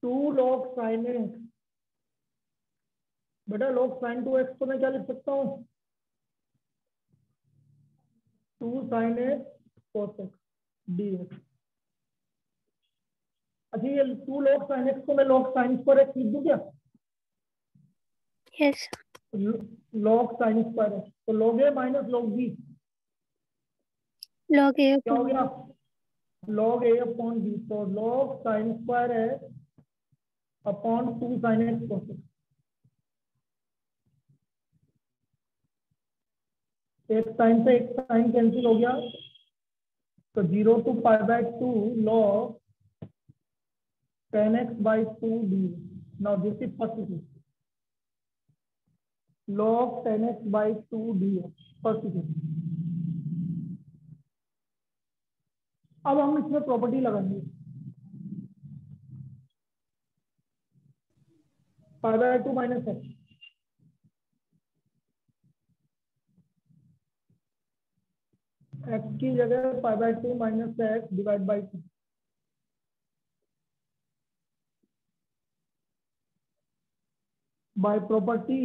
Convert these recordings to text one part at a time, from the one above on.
2 log sin x, बेटा log sin 2x को मैं क्या लिख सकता हूँ? 2 sin x cos x dx। अच्छा ये 2 log sin x को मैं log sin square x लिख दूं क्या? Yes. log sin square x, तो log a minus log b log a क्या हो गया? log a अपॉन b, तो log sin square x upon 2 sin x cos x। एक साइन से एक साइन कैंसिल हो गया, तो 0 to π/2 log tan x by 2 d। now this is first equation, log tan x by 2 dx first equation. अब हम इसमें प्रॉपर्टी लगाएंगे, π/2 माइनस x, x की जगह π/2 minus x divide by 2। by property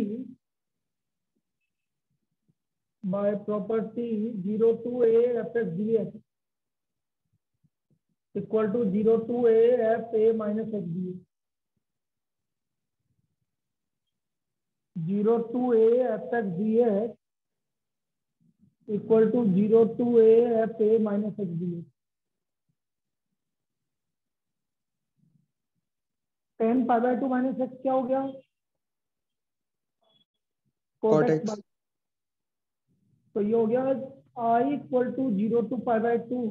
0 to a fx dx equal to 0 to a f a minus x dx। 0 to a fx dx equal to 0 to a f a minus x dx। tan π/2 minus x क्या हो गया? cot x by, तो ये हो गया I equal to 0 to π/2,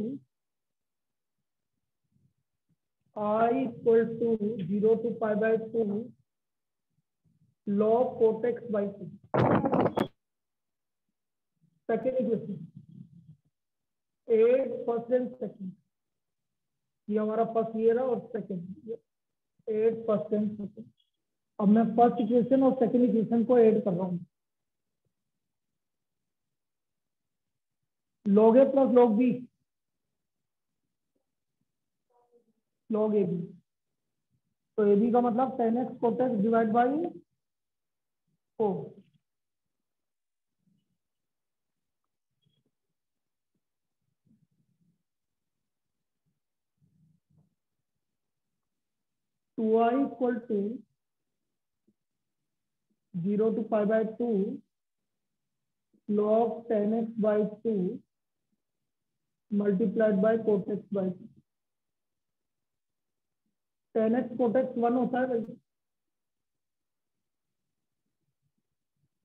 I equal to 0 to π/2 log cot x by 2। Second equation 8% second, ये हमारा first year है, और सेकेंड 8% सेकेंड। अब मैं फर्स्ट इक्वेशन और सेकेंड इक्वेशन को ऐड कर रहा हूँ, log a plus log b log ab, तो ab का मतलब tan x cot x divide by 4। 2i equal to 0 to π/2 log tan x by 2 multiplied by cot x by 2। tan x cot x 1 होता है भाई,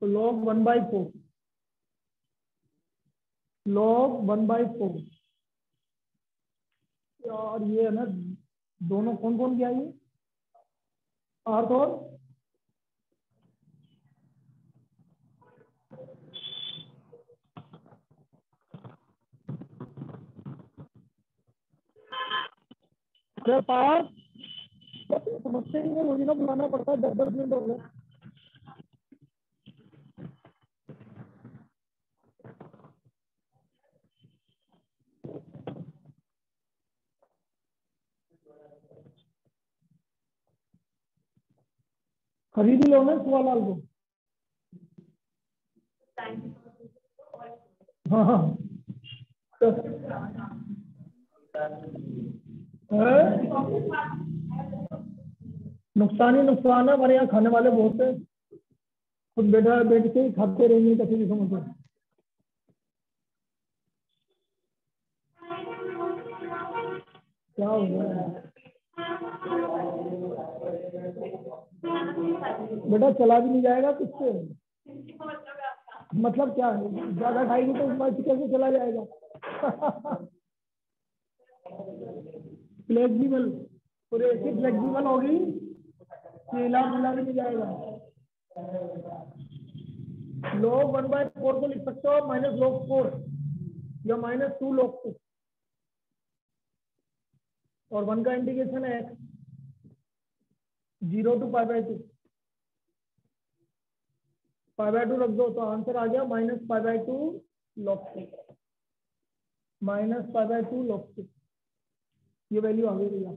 तो log 1/4 log 1/4। और ये है ना, दोनों कौन कौन क्या ये अर्थ और पार समझते ही नहीं, मुझे ना बुलाना पड़ता है, 10-10 मिनट हो गए। खरीद लो ना सुवालाल को। हाँ हाँ तो, नुकसान ही नुकसान है, हमारे यहाँ खाने वाले बहुत है, खुद बैठा बैठ के ही खाते रहेंगे कभी भी समझो। क्या हो गया बेटा, चला भी नहीं जाएगा किससे? मतलब क्या है, ज्यादा खाएगी तो इस बार कैसे चला जाएगा? फ्लेक्सिबल, पूरे ऐसी फ्लेक्सिबल होगी कि हिला मिला भी नहीं जाएगा। log 1/4 को लिख सकते हो माइनस log 4 या माइनस 2 log 2, और 1 का इंडिकेशन है x, 0 to π/2 π/2 रख दो, तो आंसर आ गया माइनस π/2 log 2, माइनस π/2 log 2। ये वैल्यू आ गई भैया।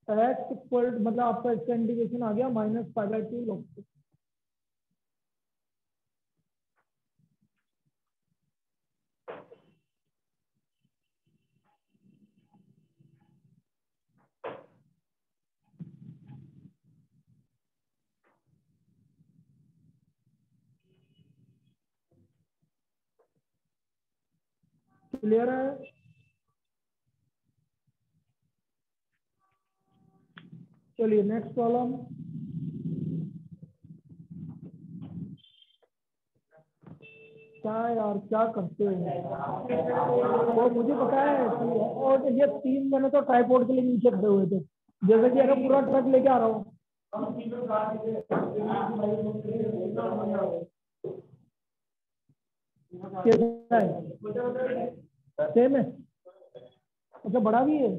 x इक्वल मतलब आपका इसका इंटीग्रेशन आ गया -π/2 log 6। क्लियर है? चलिए नेक्स्ट प्रॉब्लम। क्या यार क्या करते हो? वो मुझे पता है और ये 3 मैंने तो ट्राइपॉड के लिए नीचे खड़े हुए थे, जैसे कि अगर पूरा ट्रक लेके आ रहा हूँ। कैसा है? सेम है? अच्छा बड़ा भी है?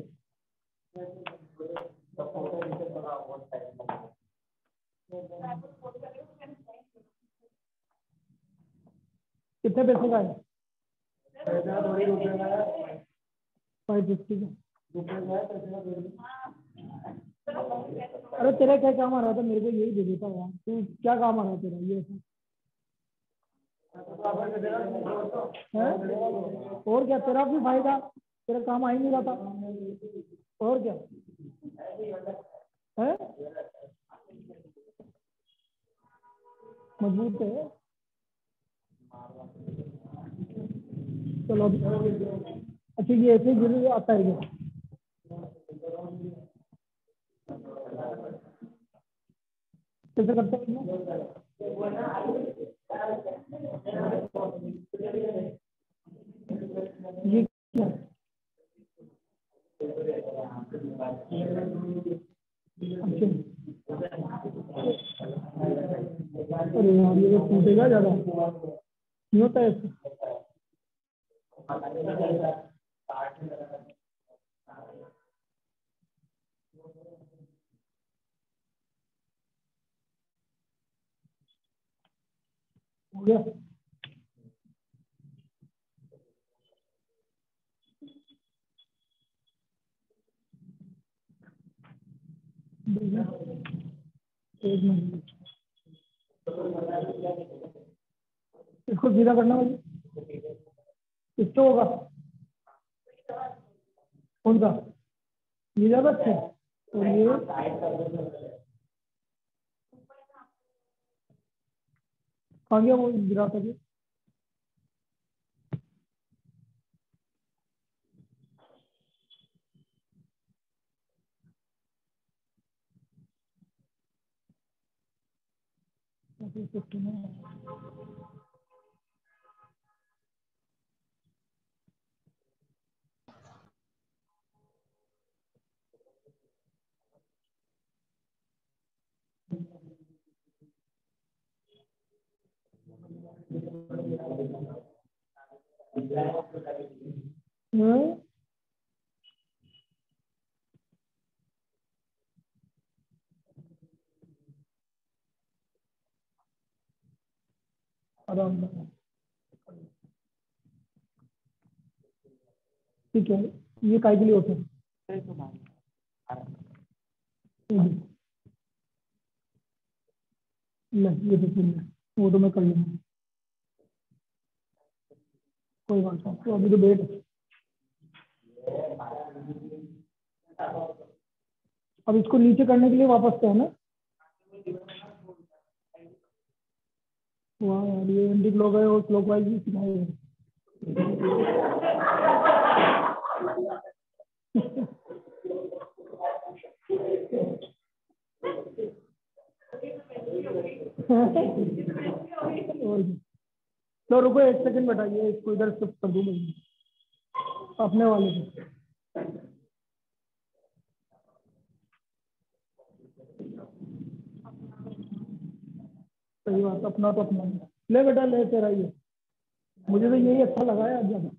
कितने पैसे का है? 550 का। अरे तेरा क्या काम आ रहा था? मेरे को यही दे देता यार, तू क्या काम आ रहा है तेरा ये है? और क्या तेरा भी फायदा, तेरा काम आ ही नहीं रहा था और क्या है? मजबूत है। चलो अच्छा ये ऐसे जरूर आता है क्या? कैसे करते हैं? ये क्या? अरे यार ये टूटेगा ज्यादा नहीं होता है ऐसे? हो गया? एक मिनट इसको सीधा करना मुझे। इसको होगा कौन सा? ये ज्यादा अच्छा है और ये कहाँ गया वो गिरा था? आराम से। ठीक है ये काय के लिए होता है? नहीं ये तो सुन वो तो मैं कर लूंगा, कोई बात नहीं। तो अभी तो वेट अब इसको नीचे करने के लिए वापस तो है ना? वाह यार ये एंटी क्लॉक है और क्लॉक वाइज भी सिखाएगा। तो रुको एक सेकंड बताइए, इसको इधर शिफ्ट कर दूं मैं अपने वाले को। सही बात, अपना तो अपना ले बेटा ले, तेरा ही है। मुझे तो यही अच्छा लगा है ज्यादा।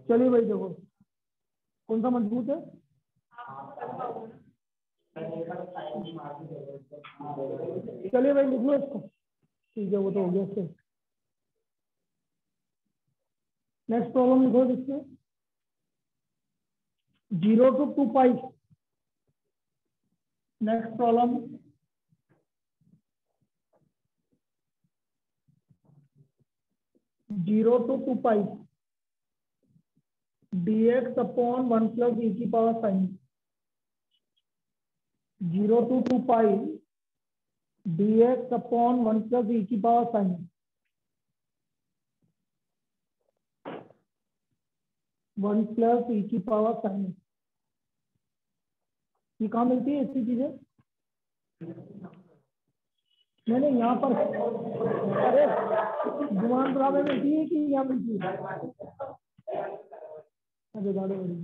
चलिए भाई देखो कौन सा मजबूत है? चलिए भाई लिख लो इसको, ठीक है वो तो हो गया इससे। नेक्स्ट प्रॉब्लम लिखो जिसमें 0 to 2 pi. Next problem 0 to 2 pi dx upon 1 plus e की power sign. 0 to 2 pi dx upon 1 plus e की पावर साइन। 1 प्लस e की पावर साइन। ये कहाँ मिलती है ऐसी चीजें? नहीं यहाँ पर, अरे गुमान बराबर मिलती है कि यहाँ मिलती है? अरे गाड़ी बड़ी।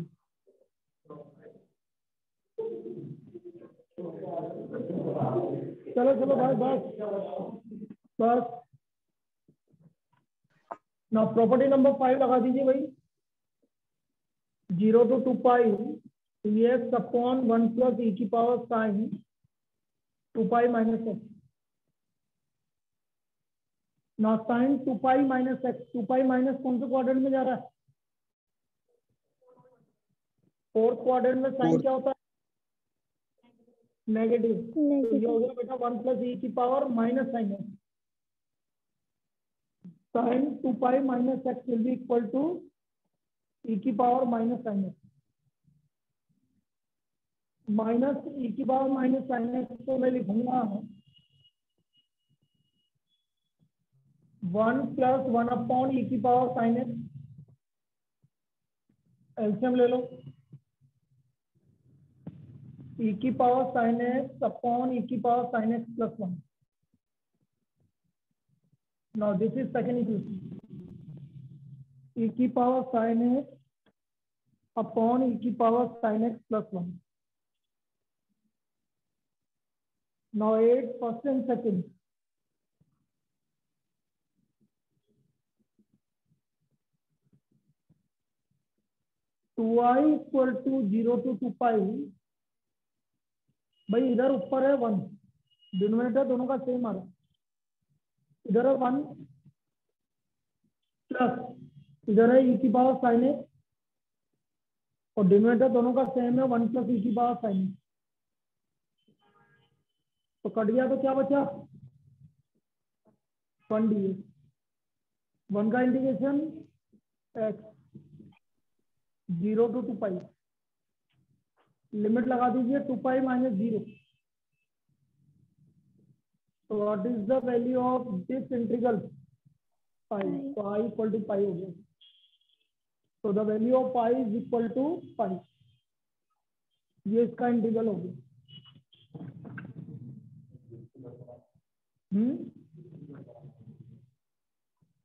चलो चलो भाई बस बस। ना प्रॉपर्टी नंबर 5 लगा दीजिए भाई। 0 to 2 pi dx upon 1 plus e की power sine 2 pi minus x. ना sine 2 pi minus x. 2 pi minus कौन से क्वाड्रेंट में जा रहा है? फोर्थ क्वाड्रेंट में साइन क्या होता है? नेगेटिव। तो ये हो गया बेटा 1 प्लस e की power minus sine x. Sine 2 pi minus x will be equal to e की power minus sine x. Minus e की पावर माइनस साइन एक्स तो मैं लिखूंगा 1 प्लस 1 अपॉन e की पावर साइन एक्स। एलसीएम ले लो। e की power sine x upon e की power sine x plus 1। Now this is second equation. e की power sine x upon e की power sine x plus 1। Now 8 first and second. Two I equal to 0 to 2 pi. भाई इधर ऊपर है 1, denominator दोनों का same आ रहा है। इधर है 1 प्लस इधर है e की पावर साइन एक्स और डिनोमिनेटर दोनों का सेम है 1 प्लस e की पावर साइन एक्स। तो कट गया तो क्या बचा? 1 dx। 1 का integration x 0 to 2 pi. Limit लगा दीजिए 2 पाई माइनस 0। तो what is the value of this integral? Pi. तो i इक्वल टू पाई हो गया। तो the value of pi is equal to pi. ये इसका इंटीग्रल हो गया।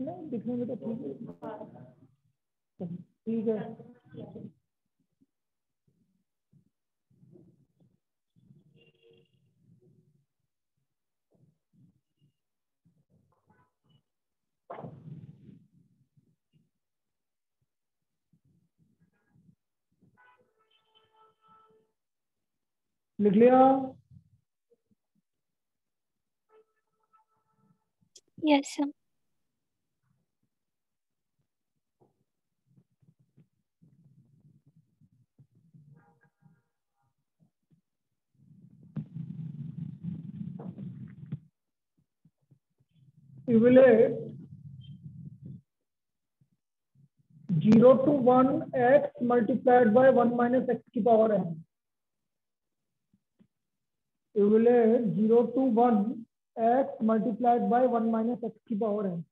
नहीं दिखने में तो ठीक है। ठीक है लिख लिया। Yes sir. Evaluate 0 to 1 x multiplied by 1 minus x की power n। Evaluate 0 to 1 x multiplied by 1 minus x की पावर n।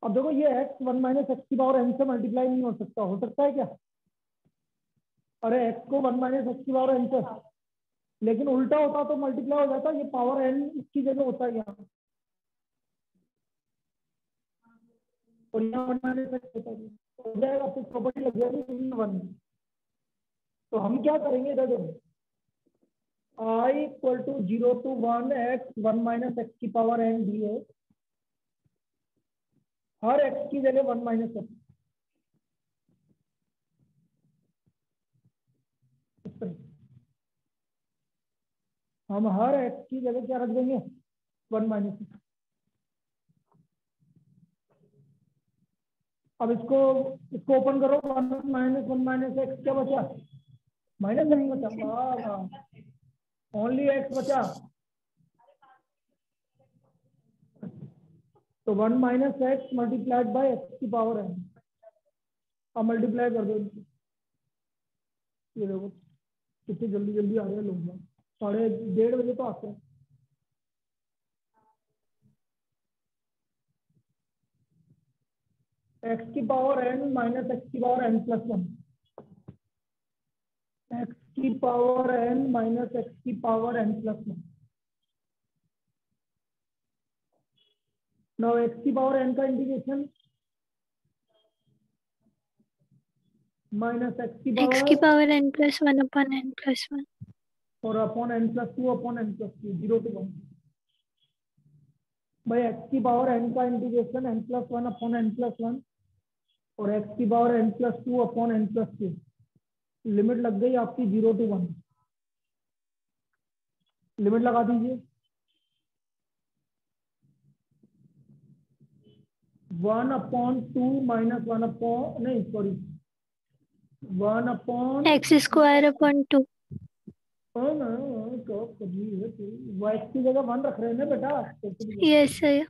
अब देखो ये x 1 minus x की पावर n से मल्टीप्लाई नहीं हो सकता। हो सकता है क्या? अरे x को 1 minus x की पावर n से, लेकिन उल्टा होता तो मल्टीप्लाई हो जाता। ये पावर n इसकी जगह होता है यहाँ, और यहाँ 1 minus x होता है। हो जाएगा फिर प्रॉपर्टी लग जाएगी 1। तो हम क्या करेंगे? इधर देखो i equal to 0 to 1 x 1 minus x की पावर n dx। हर x की जगह 1 minus x। हम हर एक्स की जगह क्या रख देंगे, 1 माइनस एक्स। अब इसको इसको ओपन करो, 1 माइनस एक्स क्या बचा, माइनस एक्स बचा, ओनली एक्स बचा। तो 1 minus x multiplied by x की पावर है। अब मल्टीप्लाई कर दो इनको। ये देखो कितनी जल्दी जल्दी आ रहे हैं लोग, 1:30 तो आते हैं। एक्स की पावर एन माइनस एक्स की पावर एन प्लस 1, एक्स की पावर एन माइनस एक्स की power n plus 1। Now x की पावर एन का इंटीग्रेशन माइनस एक्स की power n plus 1 upon n plus 1 और upon n plus 2 upon n plus 2, 0 to 1। भाई x की power n का integration n plus 1 upon n plus 1 और x की power n plus 2 upon n plus 2। Limit लग गई आपकी 0 to 1। लिमिट लगा दीजिए, 1/2 माइनस 1 अपॉन, नहीं sorry, 1 upon x square upon 2। तो एक्स की जगह 1 रख रहे हैं ना बेटा, यस सर।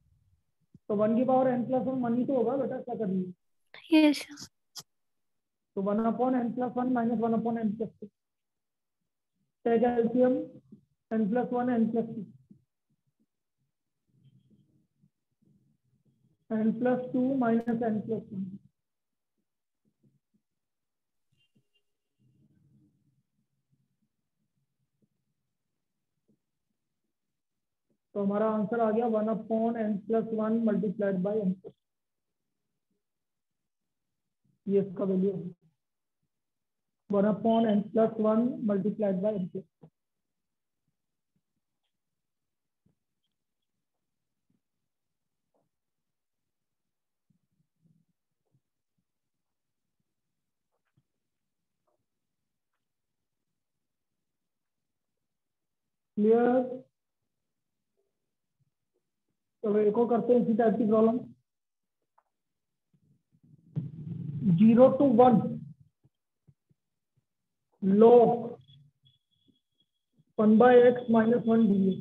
तो 1 की पावर एन प्लस 1 1 ही तो होगा बेटा, क्या कर रही है। Yes sir. तो 1 upon n plus 1 minus 1 upon n plus 2, take LCM n plus 1 n plus 2, n plus 2 minus n plus 1। तो हमारा आंसर आ गया 1 upon n plus 1 multiplied by n plus, ये इसका वैल्यू है 1 upon n plus 1 multiplied by n plus. Clear. तो एक और करते हैं इसी टाइप की problem, 0 to 1 log 1/x minus 1 dx।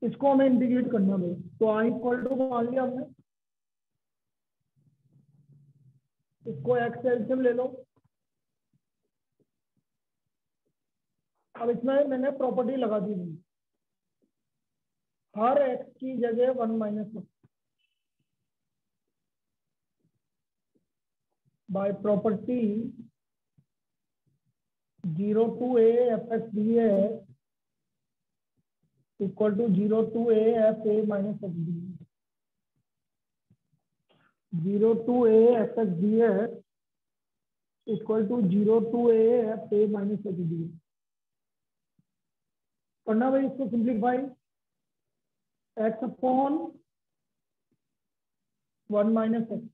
इसको हमें इंटीग्रेट करना है। तो आई इक्वल टू मान लिया हमने, इसको एक्स एलसीएम ले लो। अब इसमें मैंने प्रॉपर्टी लगा दी है, हर एक्स की जगह 1 minus 1 by property 0 to a fx dx equal to 0 to a f a minus x dx। 0 to a fx dx equal to 0 to a f a minus x dx। करना भाई इसको simplify, x upon 1 minus x.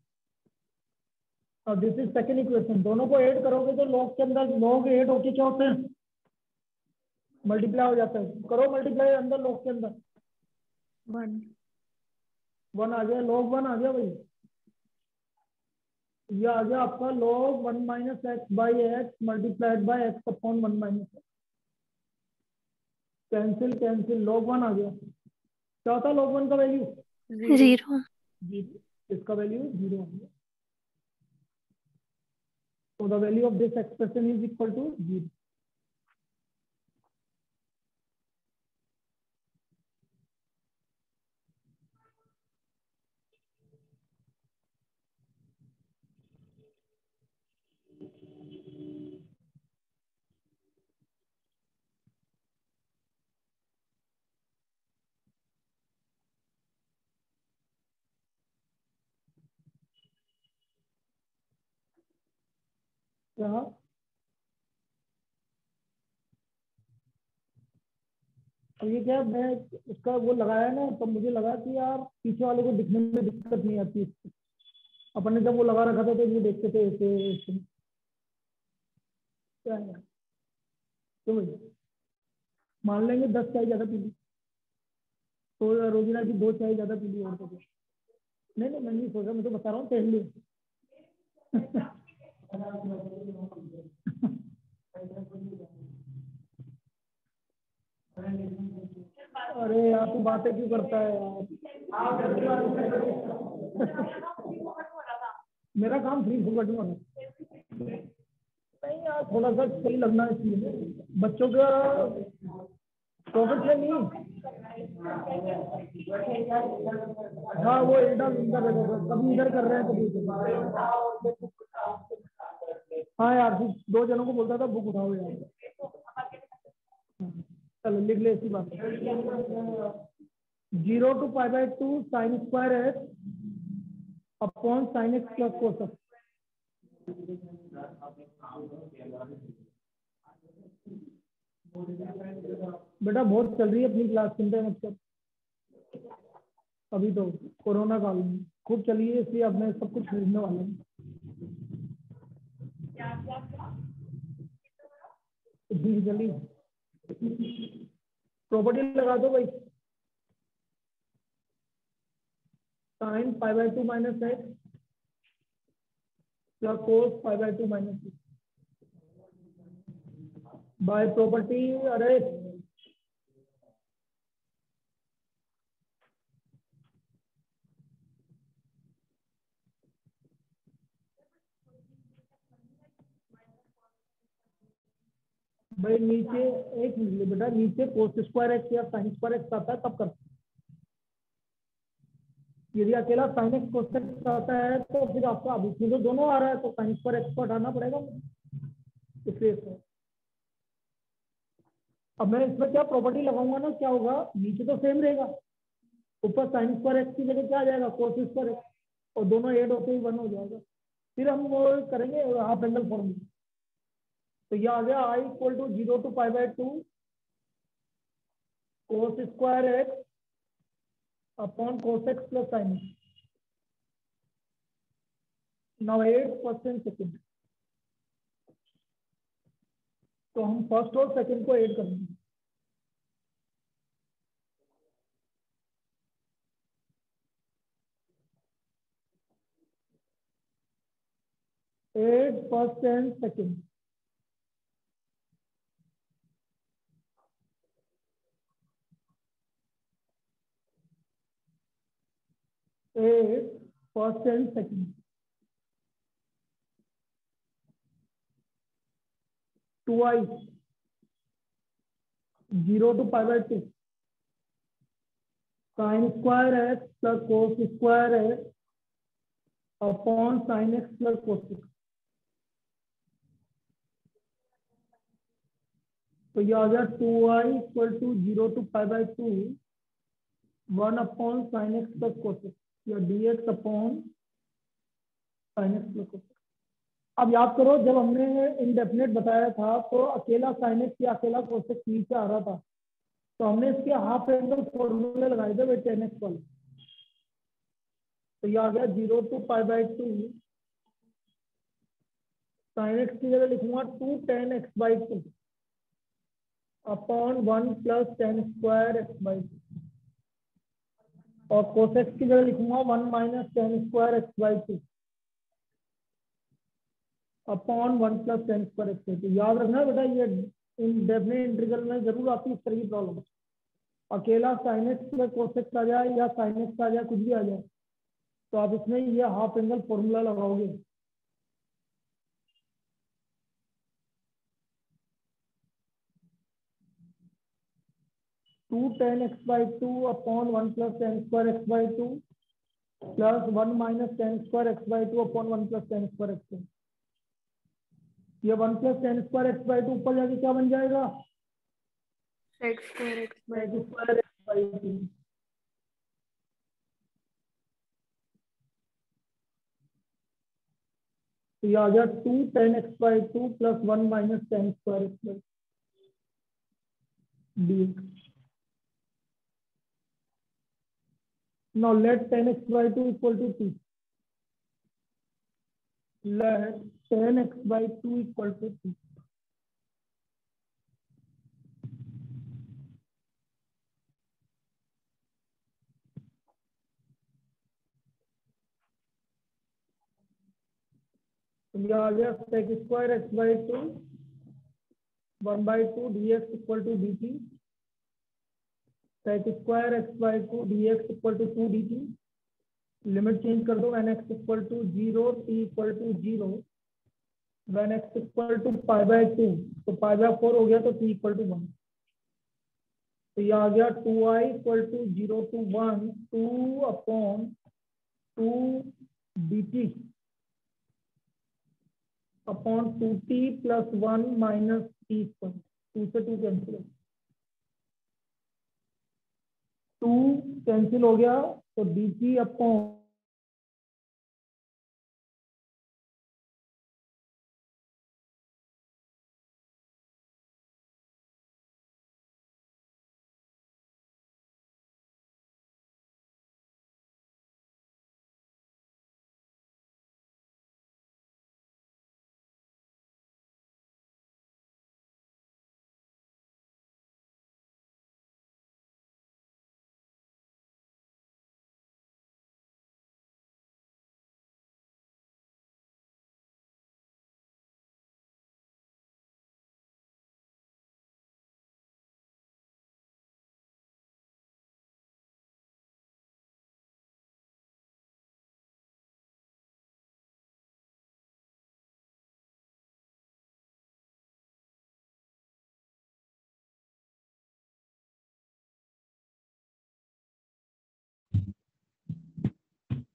और this is second equation, दोनों को add करोगे तो log के अंदर लॉग ऐड होके क्या होते हैं, मल्टीप्लाई हो जाता है। करो मल्टीप्लाई अंदर लॉग के अंदर, 1 आ गया, लॉग 1 आ गया भाई। ये आ गया आपका log 1 minus x by x multiplied by x upon 1 minus x. Cancel cancel, log 1 आ गया। क्या होता है लॉग 1 का वैल्यू, 0। इसका वैल्यू 0 आ गया। So the value of this expression is equal to 0. क्या अब ये क्या, मैं उसका वो लगाया ना, तो मुझे लगा कि यार पीछे वाले को दिखने में दिक्कत नहीं आती। अपन ने जब वो लगा रखा था तो ये देखते थे ऐसे ऐसे। क्या है, तो भाई मान लेंगे 10 चाय ज्यादा पी ली, तो रोजीना की 2 चाय ज्यादा पी ली और तो क्या। नहीं नहीं मैं नहीं सोच रहा, मैं तो बता रहा हूँ तेरे लिए। अरे यार तू बातें क्यों करता है यार। मेरा काम फ्री फुकट में हो रहा है। नहीं यार थोड़ा सा सही लगना चाहिए बच्चों का प्रोफेशनल नहीं। हाँ वो इधर इधर कभी इधर कर रहे हैं कभी इधर। हाँ यार 2 जनों को बोलता था बुक उठाओ यार। चलो लिख ले इसी बात। 0 to π/2 sin square x upon sin x plus cos x। बेटा बहुत चल रही है अपनी क्लास, चिंता मत कर। अभी तो कोरोना काल में खूब चली है, इसलिए अब मैं सब कुछ खरीदने वाला हूँ। जल्दी प्रॉपर्टी लगा दो भाई। sin π/2 minus x plus cos π/2 minus x by property. अरे भाई नीचे एक मिनट बेटा, नीचे कोस स्क्वायर एक्स या साइन स्क्वायर एक्स आता है तब कर। यदि अकेला साइन एक्स कोस एक्स आता है तो फिर आपका अब इसमें तो दोनों आ रहा है तो साइन स्क्वायर एक्स को हटाना पड़ेगा इसलिए। अब मैं इसमें क्या प्रॉपर्टी लगाऊंगा ना, क्या होगा नीचे तो सेम रहेगा, ऊपर साइन स्क्वायर एक्स की जगह क्या आ जाएगा कोस स्क्वायर एक्स, और दोनों ऐड होते ही 1 हो जाएगा। फिर हम वो करेंगे हाफ एंगल फॉर्मूला। तो यह आ गया i equal to 0 to π/2 cos square x upon cos x plus sine x. Now 8% second, तो हम फर्स्ट और सेकेंड को ऐड करेंगे। At first and second, at first and second, 2i 0 to π/2 sine square x plus cos square x upon sine x plus cos x. तो यह आ गया 2i equal to 0 to π/2 1 upon sine x plus cos x या dx upon sine x plus cos x. अब याद करो जब हमने इनडेफिनेट बताया था तो अकेला साइन एक्स या अकेला कोस एक्स नीचे आ रहा था, तो हमने इसके हाफ एंगल फॉर्मूले लगाए थे 10x वाले। तो यह आ गया 0 to π/2 साइन एक्स की जगह लिखूंगा 2 tan x/2 upon 1 plus tan square x/2 और कोस एक्स की जगह लिखूंगा 1 minus tan square x/2 upon 1 plus tan square x/2। याद रखना बेटा ये इंडेफिनिट इंटीग्रल में जरूर आती है इस तरह की प्रॉब्लम। अकेला sine x plus cos x आ जाए या साइन एक्स आ जाए कुछ भी आ जाए तो आप इसमें ये हाफ एंगल फॉर्मूला लगाओगे। Two tan x/2 upon 1 plus tan square x/2 plus 1 minus tan square x/2 upon 1 plus tan square x/2। ये 1 प्लस tan स्क्वायर x/2 ऊपर जाके क्या बन जाएगा sec square x/2 square x/2। तो ये आ गया 2 tan x/2 plus 1 minus tan square x/2 dx। Now let tan x/2 equal to 2. Let tan x/2 equal to 2. ये आ गया sec square x by two 1/2 dx equal to dt, sec square x by two dx equal to 2 dt। लिमिट चेंज कर दो, when x equal to 0 t equal to 0, when x equal to pi by 2 तो pi by 4 हो गया तो t equal to 1। तो ये आ गया 2i equal to 0 to 1 2/2 dt upon 2t plus 1 minus t square. 2 से 2 कैंसिल हो, 2 कैंसिल हो गया तो dt अपॉन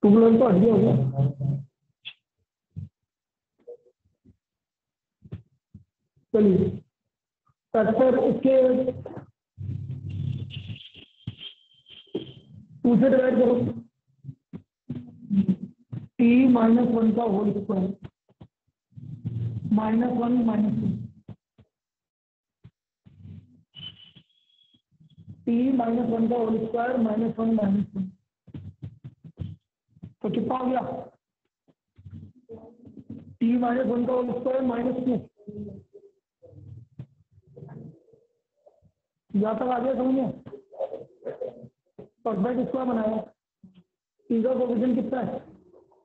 तो हट गया होगा। चलिए फैक्टर इसके 2 से डिवाइड करो, t माइनस 1 का होल स्क्वायर -1 -2 t माइनस 1 का होल स्क्वायर -1 -2 तो कितना हो गया? t माइनस 1 का होल स्क्वायर -2। यहाँ तक आ गया समझ में? परफेक्ट स्क्वायर बनाया, t का कोएफिशिएंट कितना है?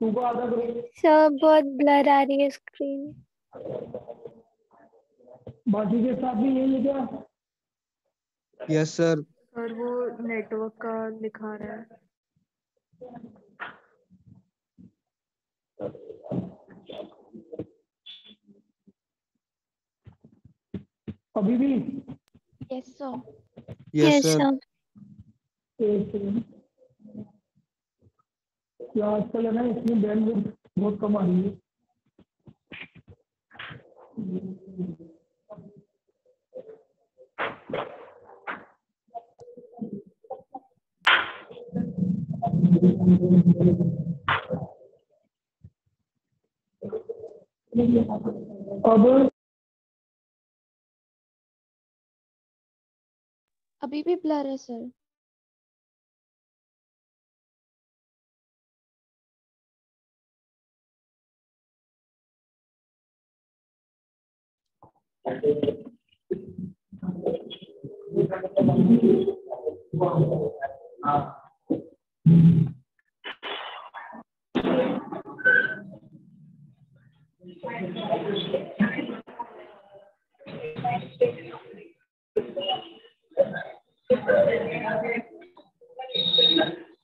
2 को आधा करो। सर बहुत ब्लर आ रही है स्क्रीन। बाकी के साथ भी यही है क्या? Yes sir. सर वो नेटवर्क का दिखा रहा है। अभी भी? Yes sir. Yes sir. एक सेकंड, क्या आजकल है ना इसमें बैंडविड्थ बहुत कम आ रही है। अब अभी भी ब्लर है सर।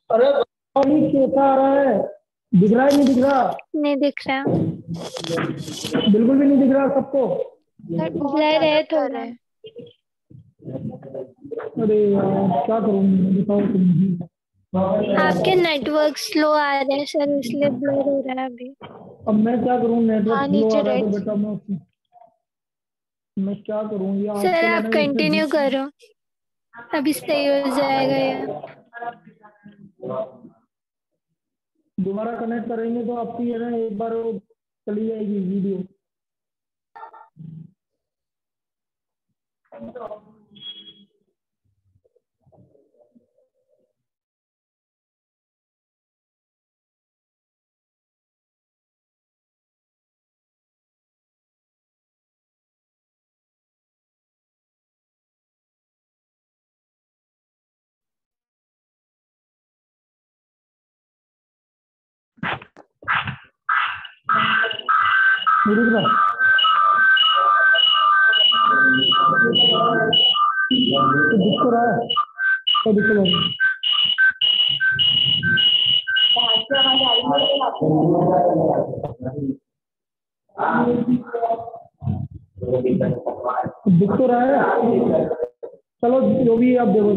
अरे पानी कैसा आ रहा है? दिख रहा है नहीं दिख रहा? नहीं दिख रहा। बिल्कुल भी नहीं दिख रहा सबको? सर बहुत ब्लर है ज्यादा थोड़ा। ब्लर है। अरे यार क्या करूँ, बताओ तुम। आपके नेटवर्क स्लो आ रहे हैं सर, इसलिए ब्लर हो रहा है अभी। अब मैं क्या करूँ, नेटवर्क हाँ, स्लो आ नीचे रहा है तो रेड बेटा मैं क्या करूँ? ये सर आजकल है आप ना कंटिन्यू करो, अभी सही हो जाएगा ये। दोबारा कनेक्ट करेंगे तो आपकी है ना एक बार वो चली जाएगी वीडियो। दिख रहा है तो दिख रहा है। दिख तो रहा है। चलो जो भी आप देखो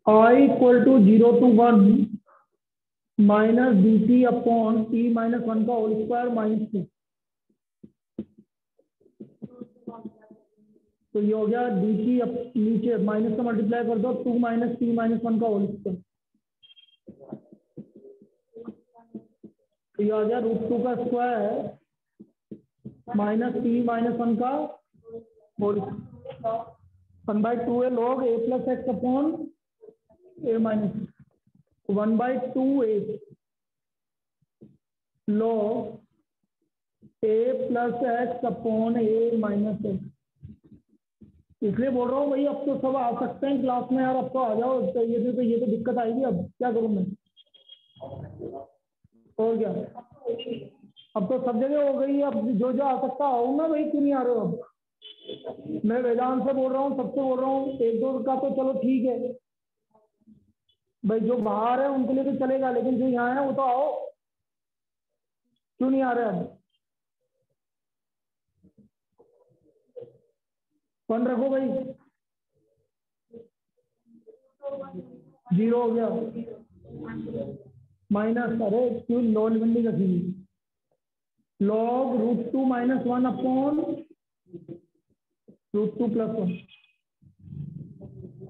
I equal to 0 to 1 minus d t upon t minus 1 का होल स्क्वायर माइनस 2। तो ये हो गया डी टी नीचे माइनस का मल्टीप्लाई कर दो 2 माइनस टी माइनस 1 का होल स्क्वायर। तो ये आ गया √2 का स्क्वायर माइनस टी माइनस 1 का होल 1/2 है log A plus x upon A minus 1/2 a log a plus x upon A minus x. इसलिए बोल रहा हूँ भाई अब तो सब आ सकते हैं क्लास में यार, अब तो आ जाओ। तो ये तो दिक्कत आएगी। अब क्या करूँ मैं और क्या, अब तो सब जगह हो गई। अब जो जो आ सकता आऊँ ना भाई, क्यों नहीं आ रहे हो? अब मैं वेदांत से बोल रहा हूँ, सबसे बोल रहा हूँ। एक दो का तो चलो ठीक है भाई, जो बाहर है उनके लिए तो चलेगा, लेकिन जो यहाँ है वो तो आओ। क्यों नहीं आ रहे? अब 1 रखो भाई, 0 हो गया माइनस। अरे क्यों लो लिमिट रखी? Log √2 minus 1 upon √2 plus 1।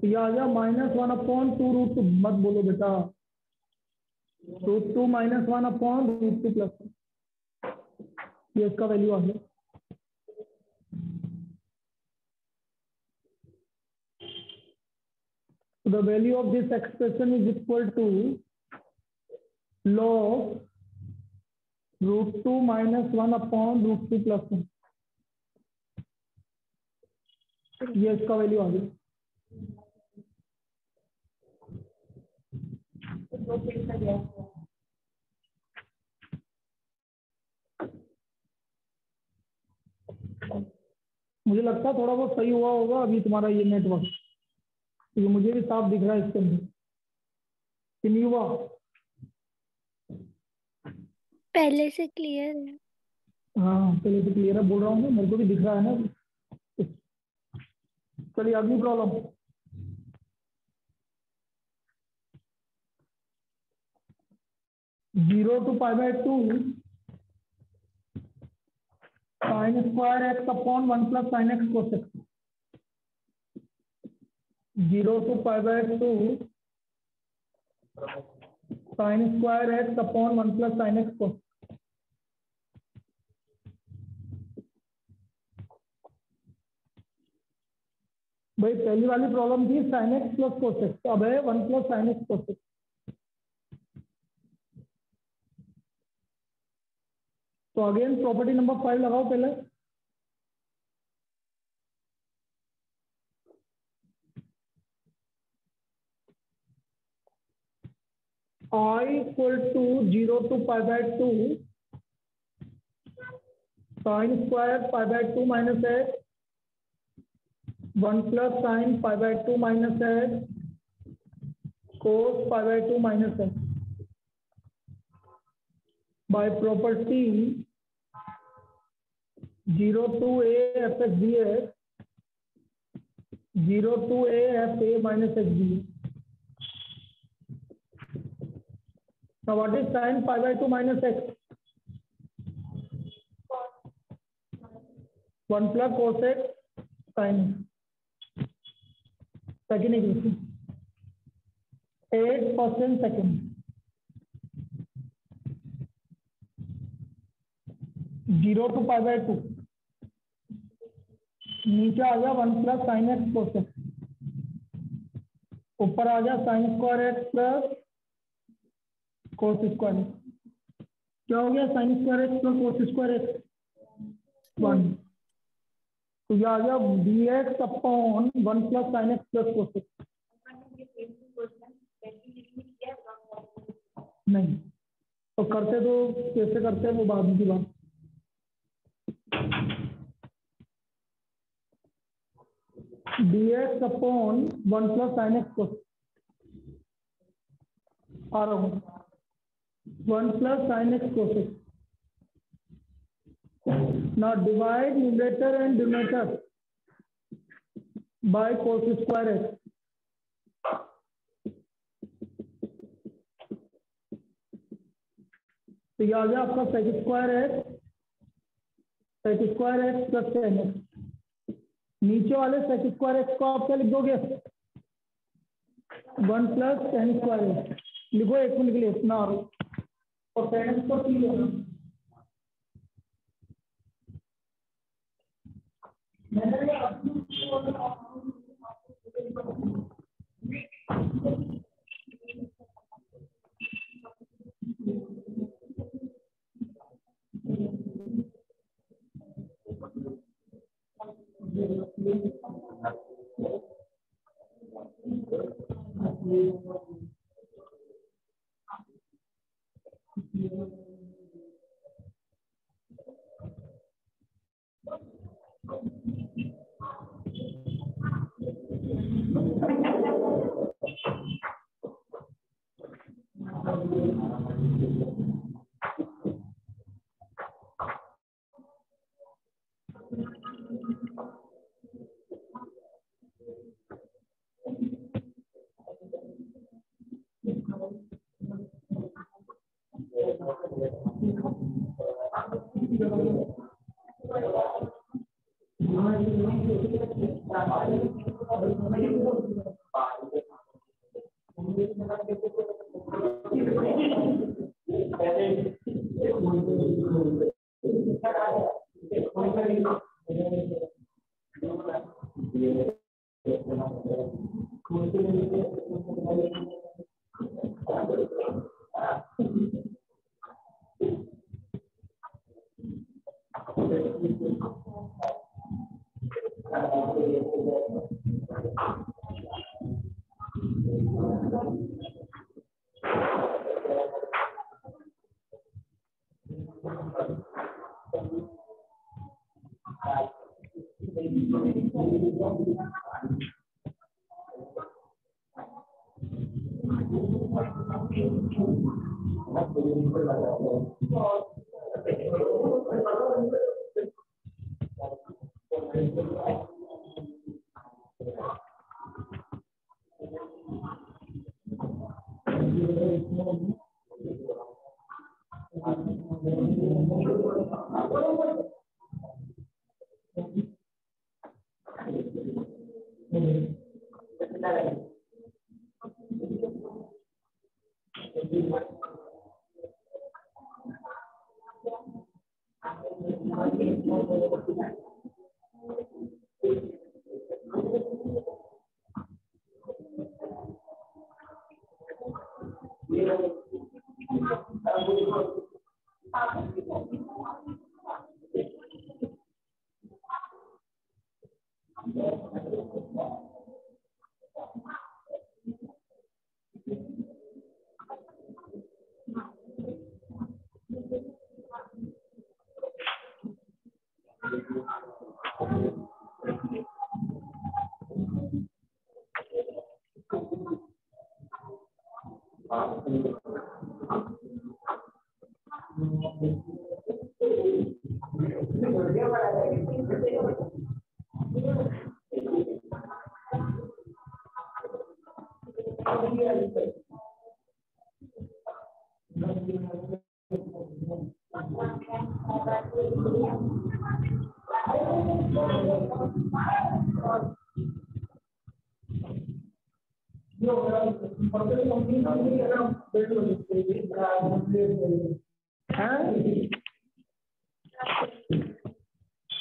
यह आ गया -1 अपॉन 2 √2। मत बोलो बेटा, √2 माइनस 1 अपॉन √2 प्लस 1। ये इसका वैल्यू आ गया। So the value of this expression is equal to log √2 minus 1 upon √2 plus 1। ये इसका वैल्यू आ गया। मुझे लगता है थोड़ा बहुत सही हुआ होगा अभी तुम्हारा ये नेटवर्क। ये मुझे भी साफ दिख रहा है इसके अंदर कि नहीं हुआ? पहले से क्लियर है। हाँ पहले से क्लियर है, बोल रहा हूँ, मेरे को भी दिख रहा है ना। चलिए अगली problem. Zero to π/2 sin square x upon 1 plus sin x cos x। 0 to π/2 sin square x upon 1 plus sin x cos। भाई पहली वाली प्रॉब्लम थी sin x plus cos x, अब है 1 plus sin x cos x। तो again property number 5 लगाओ पहले। I equal to 0 to π/2 sin square π/2 minus x 1 plus sin π/2 minus x cos π/2 minus x by property 0 to a f x dx 0 to a f a minus x dx। Now what is sin π/2 minus x? 1 plus cos x sin x। Second equation 8% second 0 to π/2 नीचे आ गया 1 plus sin x cos x, ऊपर आ गया sin square x plus cos square x. क्या हो गया sin square x plus cos square x 1। तो यह आ गया dx upon 1 plus sin x plus cos x। नहीं तो करते तो कैसे करते हैं वो बाद की बात। dx upon 1 plus sine x को आ रहा हूँ 1 plus sine x cosec. Now divide numerator and denominator by cos square x. तो ये आ गया आपका sec square x plus ten x. नीचे वाले sec स्क्वायर एक्स को आप क्या लिख दोगे 1 प्लस टेन स्क्वायर एक्स लिखो, एक मिनट के लिए इतना और टेन एक्स को टी लेना।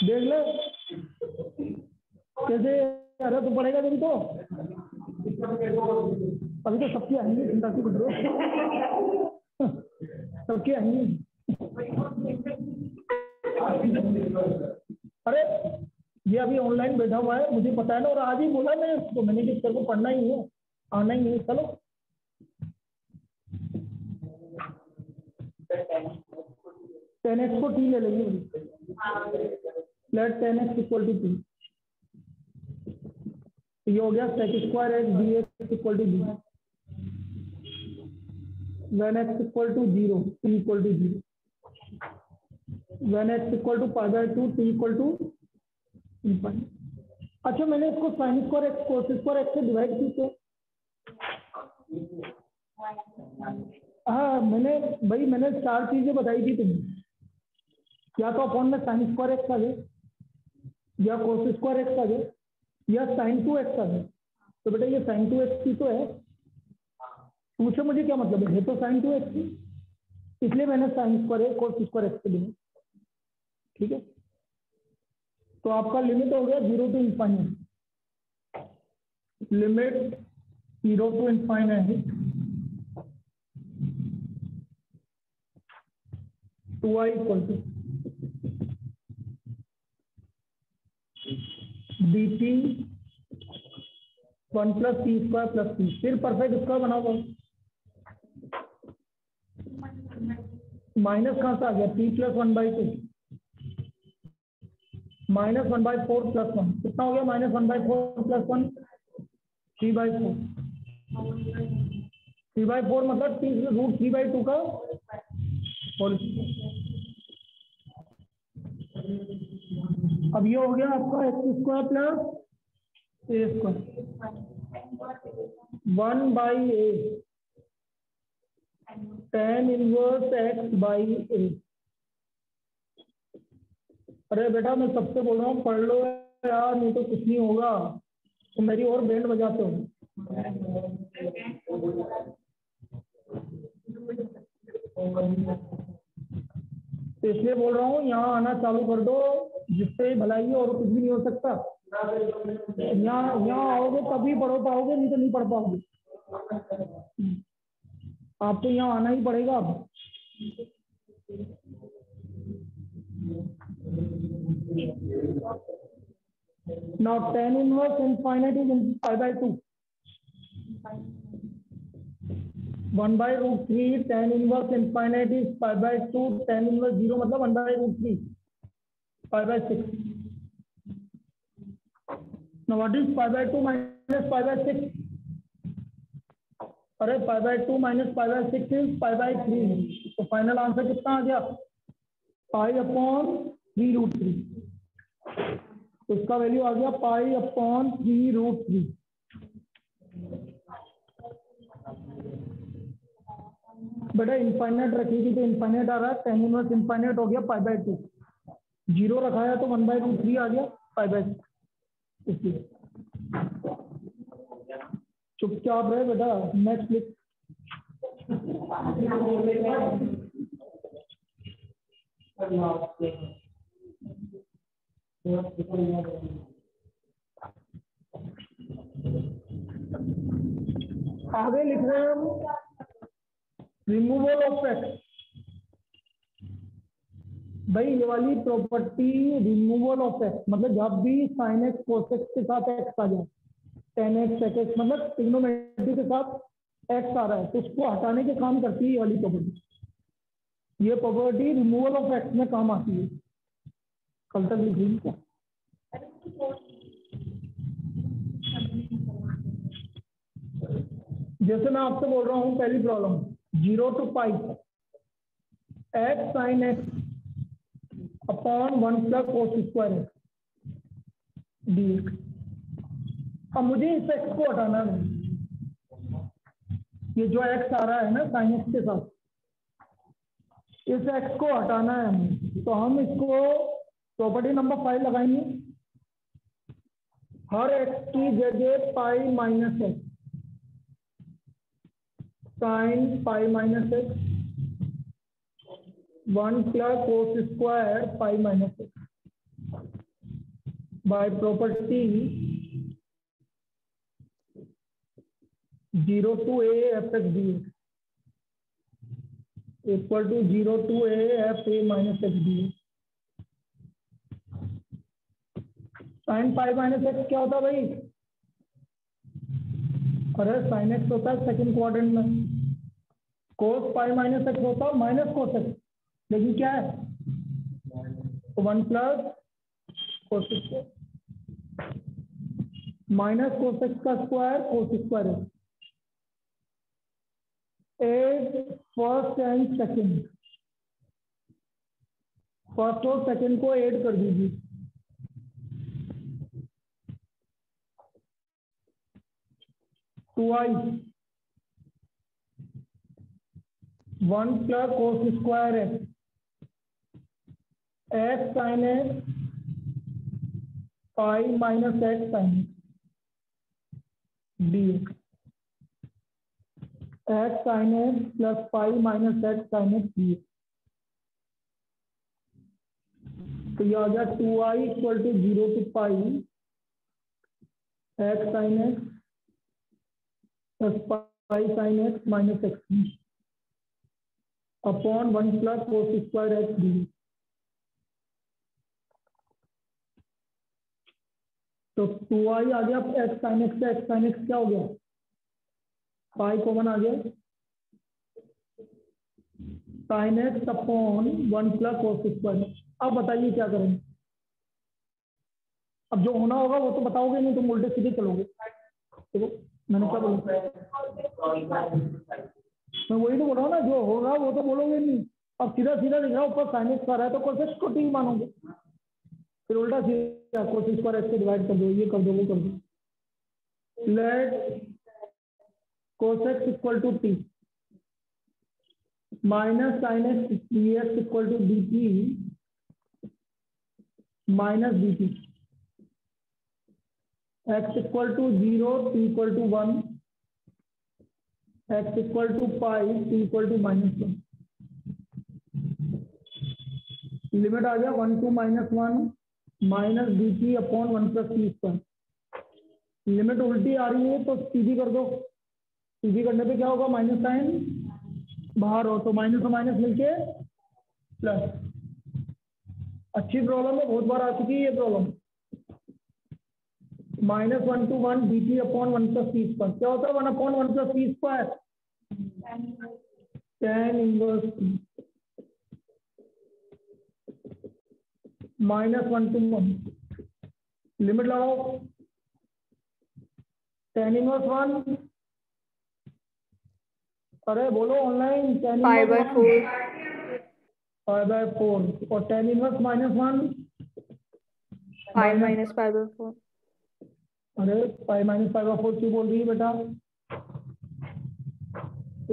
देख ले कैसे अरे तो पढ़ेगा तुम तो अभी तो सबकी आएंगी, चिंता क्यों कर रहे हो, सबकी आएंगी। अरे ये अभी ऑनलाइन बैठा हुआ है, मुझे पता है ना, और आज ही बोला मैं तो मैंने कि तेरे को पढ़ना ही है, आना ही है। चलो 10x को t ले लेंगे, late 10x equal to t। ये हो गया sec square x dx equal to b, when x equal to 0 t equal to 0, when x equal to π/2 t equal to infinite. अच्छा, मैंने इसको sin square x cos square x से divide किया। हाँ, मैंने 4 चीजें बताई थी तुम्हें, या तो अपॉन में sin स्क्वायर x आ गए, या cos स्क्वायर x आ गए, या sin 2x आ गए। तो बेटा ये sin 2x की तो है, पूछो मुझे क्या मतलब है, तो sin 2x की, इसलिए मैंने sin square cos square x से लिया। ठीक है, तो आपका लिमिट हो गया 0 to infinite, limit 0 to infinite 2i equal to dt 1 plus t square plus t, फिर परफेक्ट स्क्वायर बनाओ। माइनस कहां से आ गया, t प्लस 1/2 माइनस 1/4 प्लस 1, कितना हो गया, माइनस 1/4 प्लस 1 3/4, 3/4 मतलब √3/2 का होल। अब ये हो गया आपका x square plus a square 1/a tan inverse x by a। अरे बेटा मैं सबसे बोल रहा हूँ पढ़ लो यार, नहीं तो कुछ नहीं होगा, तो मेरी और बैंड बजाते हो। तो इसलिए बोल रहा हूँ यहाँ आना चालू कर दो, जिससे भलाई और कुछ भी नहीं हो सकता। यहाँ आओगे तभी पढ़ पाओगे, नहीं तो नहीं पढ़ पाओगे। आपको यहाँ आना ही पड़ेगा अब। Now tan inverse infinite is π/2, 1/√3 tan inverse infinite is π/2, tan inverse 0 मतलब 1/√3 π/6। Now what is π/2 minus π/6? अरे π/2 minus π/6 is π/3, तो फाइनल आंसर कितना आ गया, π/3√3। इसका वैल्यू आ गया π/3√3। बेटा इनफाइनाइट रखेगी तो इनफाइनाइट आ रहा है, tan इनवर्स इनफाइनाइट हो गया π/2, 0 रखाया तो 1/√3 आ गया π/6। इसलिए चुपचाप रहे बेटा, नेक्स्ट लिख। आगे लिख रहे हैं हम रिमूवल ऑफ एक्स। भाई ये वाली प्रॉपर्टी रिमूवल ऑफ एक्स मतलब जब भी sin x cos x के साथ x आ जाए, tan x sec x मतलब ट्रिग्नोमेट्री के साथ x आ रहा है, तो उसको हटाने के काम करती है ये वाली प्रॉपर्टी। ये प्रॉपर्टी रिमूवल ऑफ एक्स में काम आती है। कल तक लिख लीजिए। जैसे मैं आपसे बोल रहा हूँ पहली problem 0 to π x sin x upon 1 plus cos square x dx। अब मुझे इस x को हटाना है, ये जो x आ रहा है ना sin x के साथ, इस x को हटाना है हमें। तो हम इसको प्रॉपर्टी नंबर 5 लगाएंगे, हर x की जगह pi minus x sin pi minus x 1 plus cos square pi minus x by property 0 to a f(x) dx equal to 0 to a f a minus x dx। sin pi minus x क्या होता है भाई? अरे sin x होता है second quadrant में, कोस पाई minus x होता है माइनस कोस एक्स, लेकिन क्या है तो 1 plus cos square minus cos x का स्क्वायर कोस स्क्वायर है। Add first and second, first और सेकंड को ऐड कर दीजिए। Two I 1 plus cos square है x sine x pi minus x sine d x sine x plus pi minus x sine x d. तो यह आ गया 2i equal to 0 to pi x sine x plus pi sine x minus x upon 1 plus cos square x d. तो 2i आ गया x sine x से x sine x क्या हो गया पाई कॉमन आ गया sign x upon 1 plus cos square. अब बताइए क्या करेंगे। अब जो होना होगा वो तो बताओगे नहीं, तुम उल्टे सीधे चलोगे। देखो मैंने क्या बोला, मैं वही तो बोल रहा हूँ ना, जो होगा वो तो बोलोगे नहीं। अब सीधा सीधा दिख रहा है ऊपर साइन एक्स आ रहा है तो कोस एक्स को टी मानोगे, फिर उल्टा सीधा कोस स्क्वायर एक्स से डिवाइड कर दो, ये कर दो वो कर दो। Let cos x equal to t minus sine x d x equal to d t minus d t x equal to 0 t equal to 1 x equal to pi t equal to -1। Limit आ गया 1 to -1 minus d t upon 1 plus t square. Limit उल्टी आ रही है तो सीधी कर दो, सीधी करने पे क्या होगा माइनस साइन बाहर हो तो माइनस और माइनस मिलके प्लस। अच्छी प्रॉब्लम है, बहुत बार आ चुकी है ये problem. -1 to 1 dt upon 1 plus t square क्या होता है 1 upon 1 plus t square tan inverse -1 to 1 limit लगाओ tan इनवर्स 1 अरे बोलो ऑनलाइन tan पाई बाय 4 4 और tan inverse -1 pi minus pi by 4। अरे पाई माइनस पाई बाय 4 क्यों बोल रही है बेटा।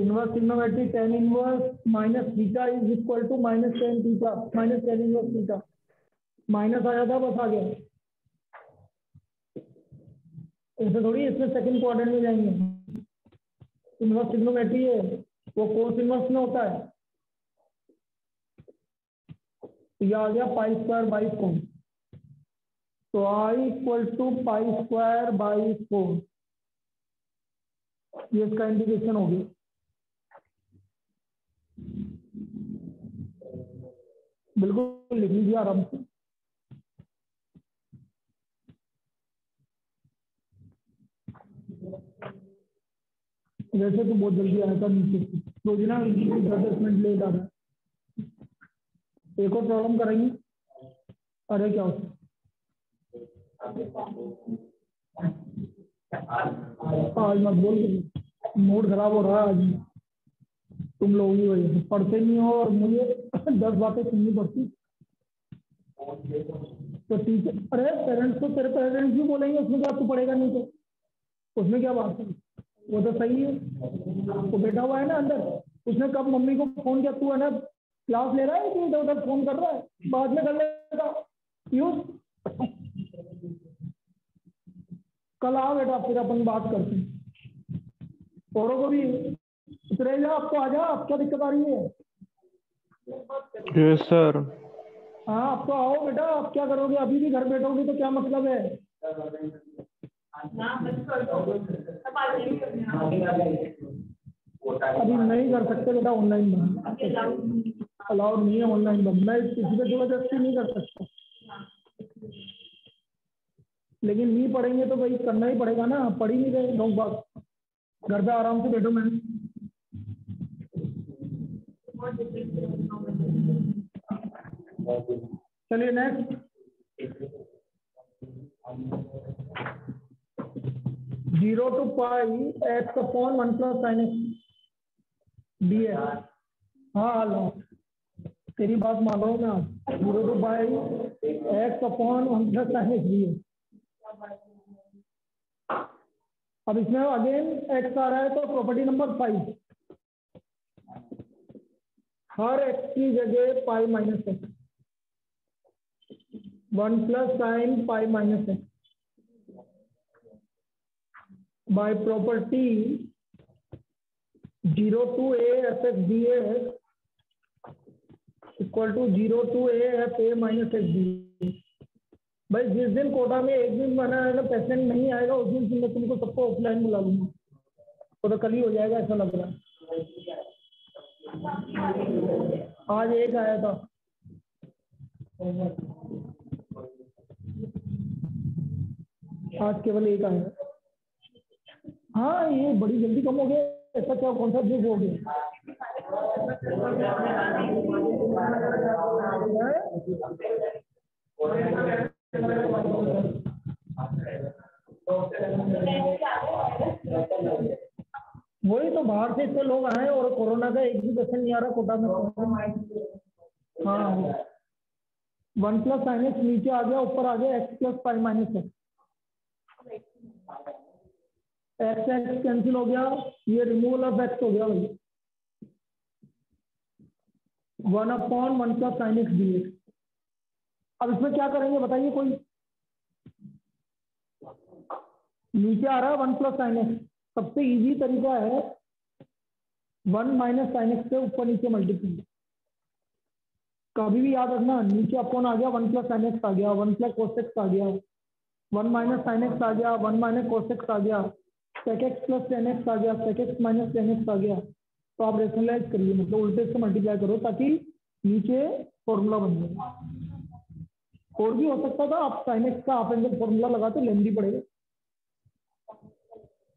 Inverse trigonometry tan inverse minus theta is equal to minus tan theta minus tan inverse theta. Minus आया था बस आ गया, ऐसे थोड़ी इसमें सेकंड क्वाड्रेंट में जाएंगे। इनवर्स ट्रिग्नोमेट्री है वो कोस इनवर्स में होता है। तो यह आ गया पाई स्क्वायर बाई 4 तो I equal to pi square by 4 ये इसका इंडिकेशन हो गया। बिल्कुल लिख लीजिए आराम से। वैसे तो बहुत जल्दी आया था नीचे रोजना 10 मिनट लेट आ रहा है। एक और प्रॉब्लम करेंगे। अरे क्या होता आज मत बोल, मूड खराब हो रहा है आज तुम लोगों की वजह से। पढ़ते नहीं हो और मुझे 10 बातें सुननी पड़ती। तो टीचर अरे पेरेंट्स को तेरे पेरेंट्स भी बोलेंगे उसमें क्या तू पढ़ेगा नहीं तो उसमें क्या बात है, वो तो सही है। वो बैठा हुआ है ना अंदर, उसने कब मम्मी को फोन किया तू है ना क्लास ले रहा है कि इधर उधर फोन कर रहा है, बाद में कर लेगा यूज। कल आओ बेटा फिर अपन बात करते हैं। औरों को भी उतरे जा, आपको आ जा, आप क्या दिक्कत आ रही है। Yes sir. हाँ आप तो आओ बेटा, आप क्या करोगे अभी भी घर बैठोगे तो क्या मतलब है। अभी नहीं कर सकते बेटा ऑनलाइन बंद, अलाउड नहीं है ऑनलाइन बंद। मैं किसी पे जबरदस्ती नहीं कर सकता, लेकिन नहीं पढ़ेंगे तो भाई करना ही पड़ेगा ना। पढ़ ही नहीं रहे लोग बात, घर पे आराम से बैठो। मैं चलिए next, 0 to pi x upon 1 plus sin x dx। हाँ हेलो, तेरी बात मान रहा हूँ मैं आज। 0 to pi x upon 1 plus sin x dx। अब इसमें अगेन x आ रहा है तो प्रॉपर्टी नंबर 5, हर x की जगह pi minus x, 1 plus sin pi minus x by property 0 to a fx dx equal to 0 to a f a minus x dx। भाई जिस दिन कोटा में एक दिन बना है पेशेंट नहीं आएगा उस दिन मैं तुमको सबको ऑफलाइन बुला लूंगा, तो कल ही हो जाएगा ऐसा लग रहा है। आज एक आया था, आज केवल एक आया। हाँ ये बड़ी जल्दी कम हो गया, ऐसा क्या कौन सा जुग हो गया? वही तो बाहर से इतने लोग आए और कोरोना का एक भी पेशेंट नहीं आ रहा कोटा में। हाँ 1 plus sin x नीचे आ गया, ऊपर आ गया x plus पाई minus x, x x cancel हो गया, ये रिमूवल ऑफ एक्स हो गया भाई, 1 upon 1 plus sin x dx। अब इसमें क्या करेंगे बताइए कोई? नीचे आ रहा है 1 plus sin x, सबसे इजी तरीका है 1 minus sin x से ऊपर नीचे मल्टीप्लाई। कभी भी याद रखना, नीचे अपॉन आ गया 1 plus sin x आ गया, 1 plus cos x आ गया, 1 minus sin x आ गया, 1 minus cos x आ गया, sec x plus tan x आ गया, sec x minus tan x आ गया। तो आप रेशनलाइज करिए, मतलब उल्टे से मल्टीप्लाई करो ताकि नीचे फॉर्मूला बन जाए। और भी हो सकता था आप sin x का आप एंगल फॉर्मूला लगाते, लेंदी पड़ेगा,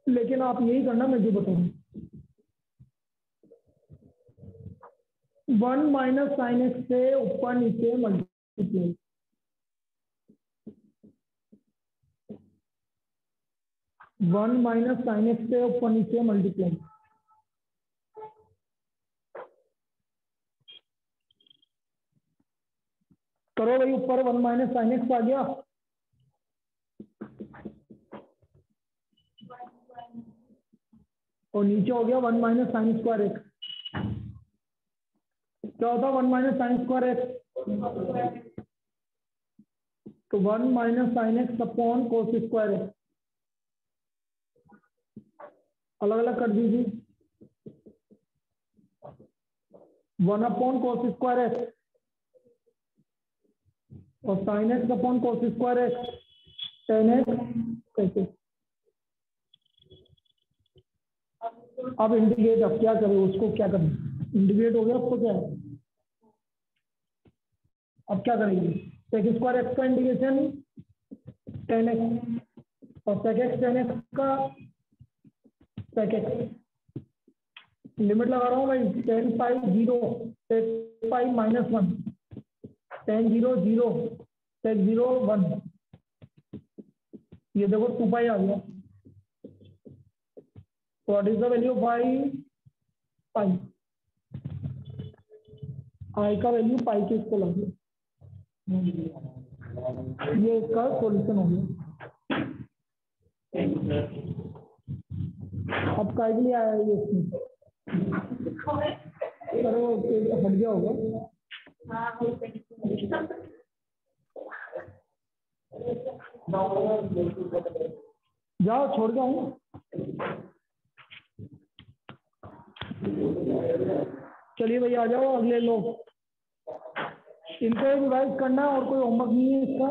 लेकिन आप यही करना मैं जो बताऊँ। 1 minus sin x से ऊपर नीचे मल्टीप्लाई, 1 minus sin x से ऊपर नीचे मल्टीप्लाई। करो भाई, ऊपर 1 minus sin x आ गया, और नीचे हो गया 1 minus sin square x। क्या होता है 1 minus sin square x? तो 1 minus sin x upon cos square x, अलग अलग कर दीजिए, 1 अपॉन cos square x और sin x upon cos square x, tan x कैसे? अब इंटीग्रेट, अब क्या करें उसको, क्या करें? इंटीग्रेट हो गया, उसको क्या है? अब क्या करेंगे? sec स्क्वायर x का इंटीग्रेशन tan x और sec x tan x का sec x। लिमिट लगा रहा हूँ भाई, tan पाई 0 sec pi minus 1, tan 0 0 sec 0 1। ये देखो 2 पाई आ गया। What is the value of pi? I का वैल्यू पाई के इसको लग गया, ये इसका सॉल्यूशन हो गया। अब काय के लिए आया है ये इसमें? सर वो हट गया होगा। जाओ छोड़ के आऊँ। चलिए भैया आ जाओ अगले लोग, इनको रिवाइज करना और कोई होमवर्क नहीं है इसका।